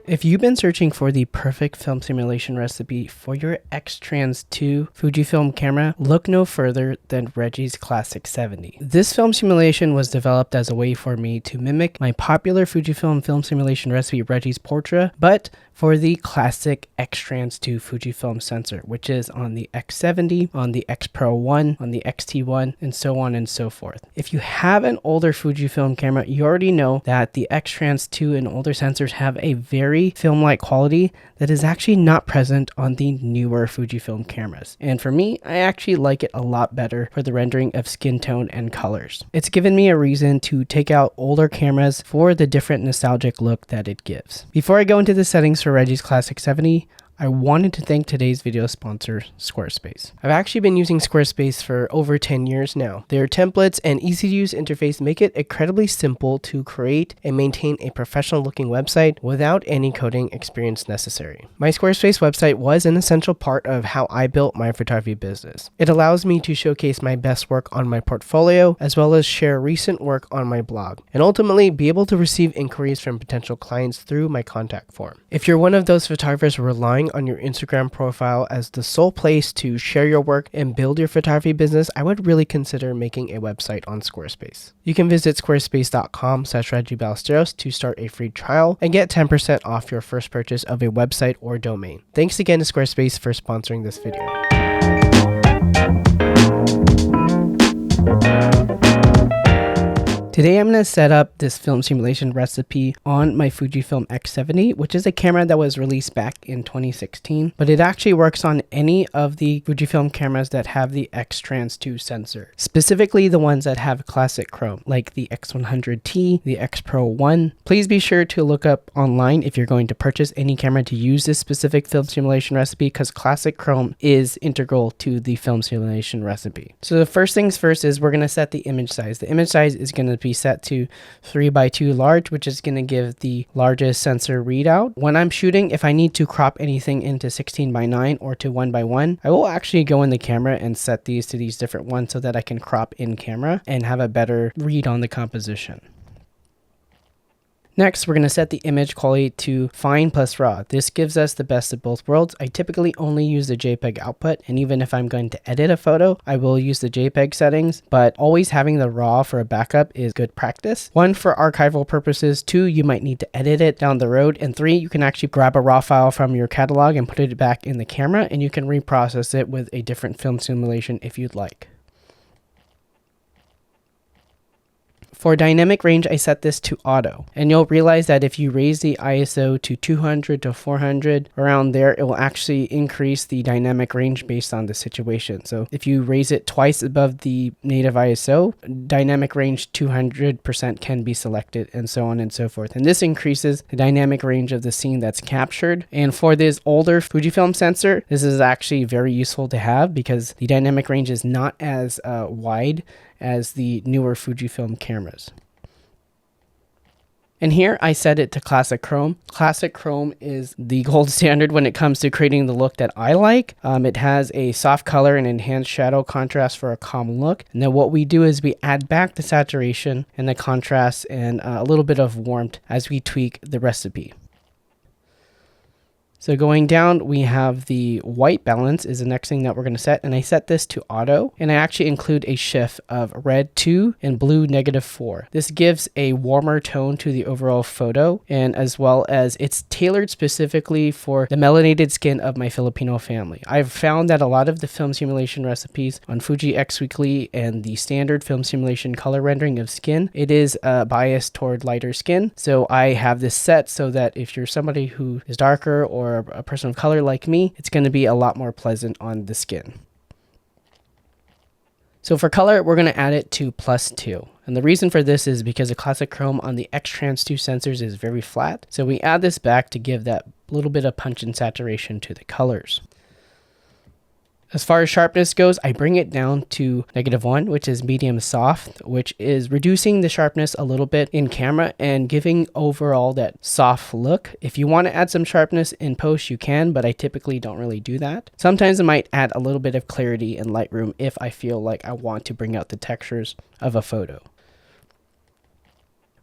If you've been searching for the perfect film simulation recipe for your X-Trans II Fujifilm camera, look no further than Reggie's Classic 70. This film simulation was developed as a way for me to mimic my popular Fujifilm film simulation recipe Reggie's Portra, but for the classic X-Trans II Fujifilm sensor, which is on the X70, on the X Pro 1, on the X-T1, and so on and so forth. If you have an older Fujifilm camera, you already know that the X-Trans II and older sensors have a very film-like quality that is actually not present on the newer Fujifilm cameras. And for me, I actually like it a lot better for the rendering of skin tone and colors. It's given me a reason to take out older cameras for the different nostalgic look that it gives. Before I go into the settings for Reggie's Classic 70, I wanted to thank today's video sponsor, Squarespace. I've actually been using Squarespace for over 10 years now. Their templates and easy-to-use interface make it incredibly simple to create and maintain a professional-looking website without any coding experience necessary. My Squarespace website was an essential part of how I built my photography business. It allows me to showcase my best work on my portfolio, as well as share recent work on my blog, and ultimately be able to receive inquiries from potential clients through my contact form. If you're one of those photographers relying on your Instagram profile as the sole place to share your work and build your photography business, I would really consider making a website on Squarespace. You can visit squarespace.com/Reggie Ballesteros to start a free trial and get 10% off your first purchase of a website or domain. Thanks again to Squarespace for sponsoring this video. Today I'm going to set up this film simulation recipe on my Fujifilm X70, which is a camera that was released back in 2016, but it actually works on any of the Fujifilm cameras that have the X-Trans II sensor, specifically the ones that have classic chrome, like the X100T, the X Pro 1. Please be sure to look up online if you're going to purchase any camera to use this specific film simulation recipe, because classic chrome is integral to the film simulation recipe. So the first things first is we're going to set the image size. The image size is going to be set to 3:2 large, which is going to give the largest sensor readout. When I'm shooting, if I need to crop anything into 16:9 or to 1:1, I will actually go in the camera and set these to these different ones so that I can crop in camera and have a better read on the composition. Next, we're going to set the image quality to fine plus raw. This gives us the best of both worlds. I typically only use the JPEG output, and even if I'm going to edit a photo, I will use the JPEG settings, but always having the raw for a backup is good practice. 1, for archival purposes. 2, you might need to edit it down the road. And 3, you can actually grab a raw file from your catalog and put it back in the camera, and you can reprocess it with a different film simulation if you'd like. For dynamic range, I set this to auto, and you'll realize that if you raise the ISO to 200 to 400, around there, it will actually increase the dynamic range based on the situation. So if you raise it twice above the native ISO, dynamic range 200% can be selected, and so on and so forth. And this increases the dynamic range of the scene that's captured. And for this older Fujifilm sensor, this is actually very useful to have because the dynamic range is not as wide as the newer Fujifilm cameras. And here I set it to classic chrome. Classic chrome is the gold standard when it comes to creating the look that I like. It has a soft color and enhanced shadow contrast for a calm look. And then what we do is we add back the saturation and the contrast and a little bit of warmth as we tweak the recipe. So going down, we have the white balance is the next thing that we're going to set, and I set this to auto, and I actually include a shift of red 2 and blue -4. This gives a warmer tone to the overall photo, and as well as it's tailored specifically for the melanated skin of my Filipino family. I've found that a lot of the film simulation recipes on Fuji X Weekly and the standard film simulation color rendering of skin, it is biased toward lighter skin. So I have this set so that if you're somebody who is darker or a person of color like me, it's going to be a lot more pleasant on the skin. So for color, we're going to add it to +2. And the reason for this is because the classic chrome on the X-Trans II sensors is very flat. So we add this back to give that little bit of punch and saturation to the colors. As far as sharpness goes, I bring it down to -1, which is medium soft, which is reducing the sharpness a little bit in camera and giving overall that soft look. If you want to add some sharpness in post, you can, but I typically don't really do that. Sometimes I might add a little bit of clarity in Lightroom if I feel like I want to bring out the textures of a photo.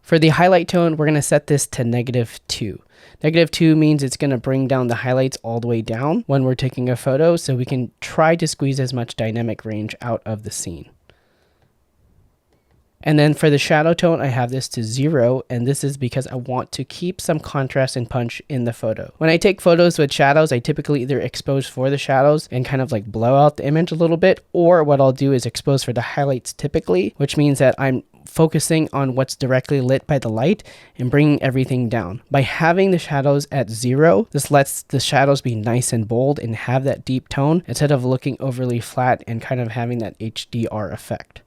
For the highlight tone, we're going to set this to -2. -2 means it's going to bring down the highlights all the way down when we're taking a photo, so we can try to squeeze as much dynamic range out of the scene. And then for the shadow tone, I have this to 0, and this is because I want to keep some contrast and punch in the photo. When I take photos with shadows, I typically either expose for the shadows and kind of like blow out the image a little bit, or what I'll do is expose for the highlights typically, which means that I'm focusing on what's directly lit by the light and bringing everything down. By having the shadows at 0, this lets the shadows be nice and bold and have that deep tone instead of looking overly flat and kind of having that HDR effect.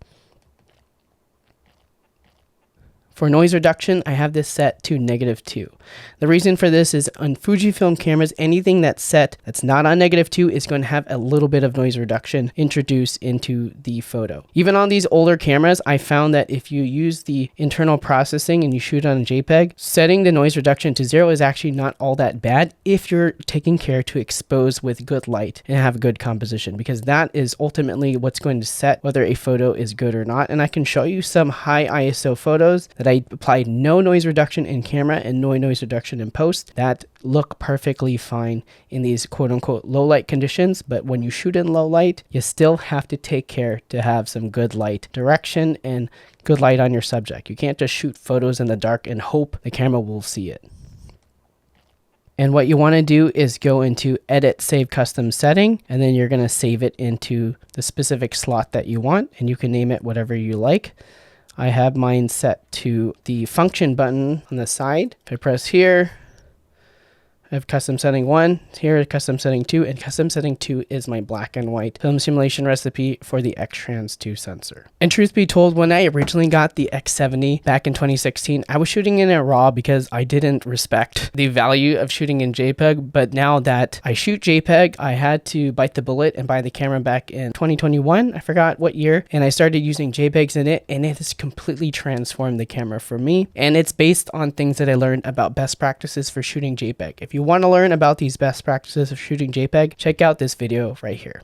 For noise reduction, I have this set to -2. The reason for this is on Fujifilm cameras, anything that's set that's not on -2 is going to have a little bit of noise reduction introduced into the photo. Even on these older cameras, I found that if you use the internal processing and you shoot on a JPEG, setting the noise reduction to 0 is actually not all that bad if you're taking care to expose with good light and have good composition, because that is ultimately what's going to set whether a photo is good or not. And I can show you some high ISO photos that I applied no noise reduction in camera and no noise reduction in post that look perfectly fine in these quote unquote low light conditions. But when you shoot in low light, you still have to take care to have some good light direction and good light on your subject. You can't just shoot photos in the dark and hope the camera will see it. And what you want to do is go into Edit, Save Custom Setting, and then you're going to save it into the specific slot that you want, and you can name it whatever you like. I have mine set to the function button on the side. If I press here, I have custom setting 1, here custom setting 2, and custom setting 2 is my black and white film simulation recipe for the X-Trans II sensor. And truth be told, when I originally got the X70 back in 2016, I was shooting in a RAW because I didn't respect the value of shooting in JPEG. But now that I shoot JPEG, I had to bite the bullet and buy the camera back in 2021. I forgot what year. And I started using JPEGs in it, and it has completely transformed the camera for me. And it's based on things that I learned about best practices for shooting JPEG. If you want to learn about these best practices of shooting JPEG, check out this video right here.